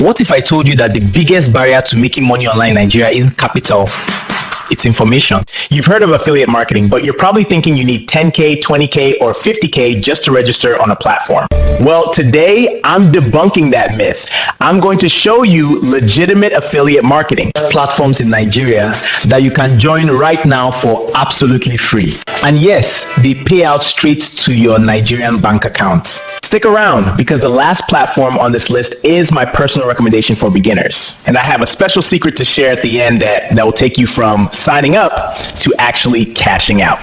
What if I told you that the biggest barrier to making money online in Nigeria isn't capital? It's information. You've heard of affiliate marketing, but you're probably thinking you need 10K, 20K, or 50K just to register on a platform. Well, today I'm debunking that myth. I'm going to show you legitimate affiliate marketing platforms in Nigeria that you can join right now for absolutely free. And yes, they pay out straight to your Nigerian bank account. Stick around because the last platform on this list is my personal recommendation for beginners. And I have a special secret to share at the end that will take you from signing up to actually cashing out.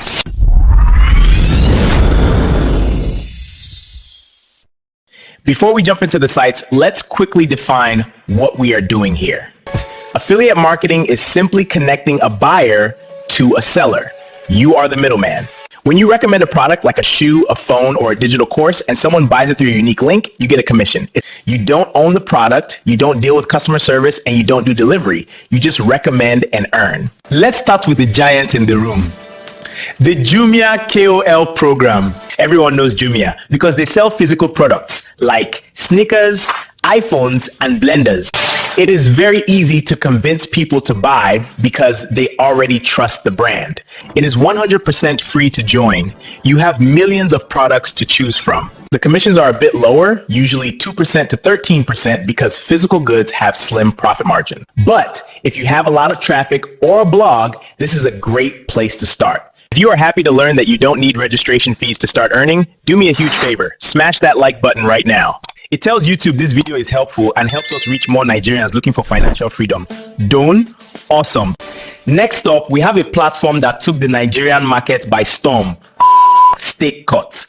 Before we jump into the sites, let's quickly define what we are doing here. Affiliate marketing is simply connecting a buyer to a seller. You are the middleman. When you recommend a product like a shoe, a phone, or a digital course, and someone buys it through your unique link, you get a commission. You don't own the product, you don't deal with customer service, and you don't do delivery. You just recommend and earn. Let's start with the giant in the room. The Jumia KOL Program. Everyone knows Jumia because they sell physical products like sneakers, iPhones, and blenders. It is very easy to convince people to buy because they already trust the brand. It is 100% free to join. You have millions of products to choose from. The commissions are a bit lower, usually 2% to 13% because physical goods have slim profit margin. But if you have a lot of traffic or a blog, this is a great place to start. If you are happy to learn that you don't need registration fees to start earning, do me a huge favor. Smash that like button right now. It tells YouTube this video is helpful and helps us reach more Nigerians looking for financial freedom. Done? Awesome. Next up, we have a platform that took the Nigerian market by storm. Stakecut.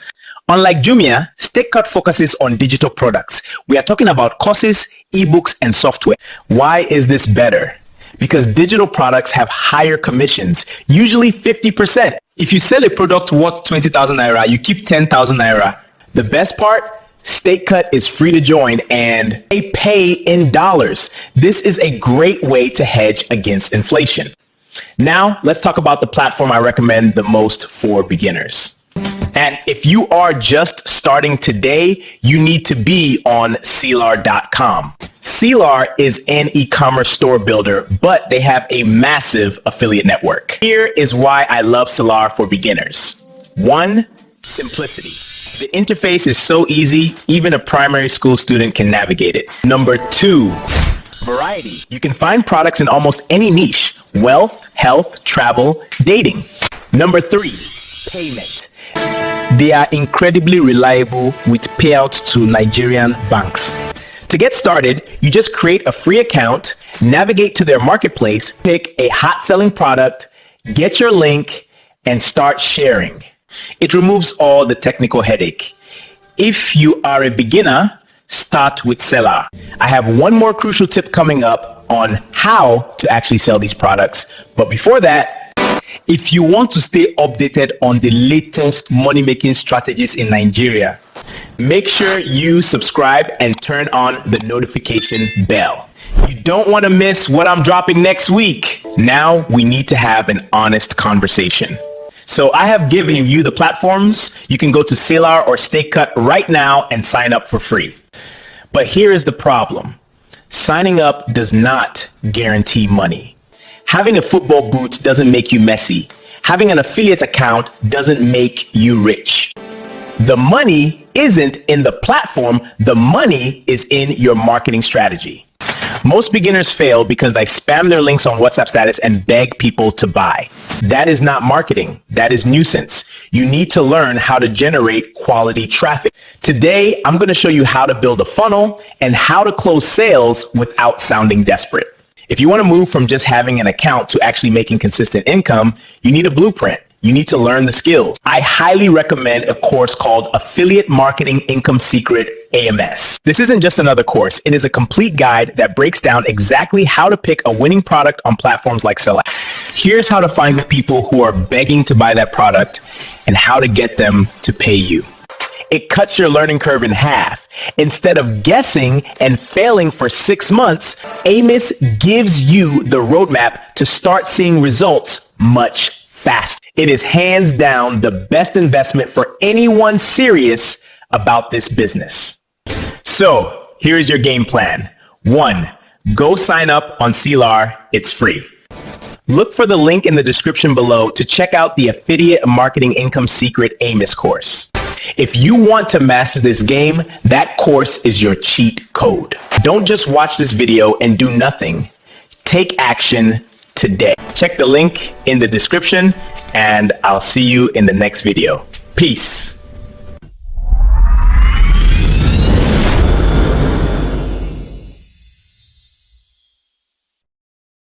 Unlike Jumia, Stakecut focuses on digital products. We are talking about courses, ebooks, and software. Why is this better? Because digital products have higher commissions, usually 50%. If you sell a product worth 20,000 naira, you keep 10,000 naira. The best part? Stakecut is free to join and they pay in dollars. This is a great way to hedge against inflation. Now, let's talk about the platform I recommend the most for beginners. And if you are just starting today, you need to be on Selar.com. Selar is an e-commerce store builder, but they have a massive affiliate network. Here is why I love Selar for beginners. 1, simplicity. The interface is so easy, even a primary school student can navigate it. Number 2, variety. You can find products in almost any niche: wealth, health, travel, dating. Number 3, payment. They are incredibly reliable with payouts to Nigerian banks. To get started, you just create a free account, navigate to their marketplace, pick a hot selling product, get your link, and start sharing. It removes all the technical headache. If you are a beginner, start with Selar. I have one more crucial tip coming up on how to actually sell these products. But before that, if you want to stay updated on the latest money-making strategies in Nigeria, make sure you subscribe and turn on the notification bell. You don't want to miss what I'm dropping next week. Now we need to have an honest conversation. So I have given you the platforms. You can go to Selar or Stakecut right now and sign up for free. But here is the problem. Signing up does not guarantee money. Having a football boot doesn't make you Messi. Having an affiliate account doesn't make you rich. The money isn't in the platform. The money is in your marketing strategy. Most beginners fail because they spam their links on WhatsApp status and beg people to buy. That is not marketing. That is nuisance. You need to learn how to generate quality traffic. Today, I'm going to show you how to build a funnel and how to close sales without sounding desperate. If you want to move from just having an account to actually making consistent income, you need a blueprint. You need to learn the skills. I highly recommend a course called Affiliate Marketing Income Secret AMS. This isn't just another course. It is a complete guide that breaks down exactly how to pick a winning product on platforms like Selar. Here's how to find the people who are begging to buy that product and how to get them to pay you. It cuts your learning curve in half. Instead of guessing and failing for 6 months, AMS gives you the roadmap to start seeing results much faster. It is hands down the best investment for anyone serious about this business. So here's your game plan. 1. Go sign up on Selar. It's free. Look for the link in the description below to check out the Affiliate Marketing Income Secret AMIS course. If you want to master this game, that course is your cheat code. Don't just watch this video and do nothing. Take action today. Check the link in the description and I'll see you in the next video. Peace.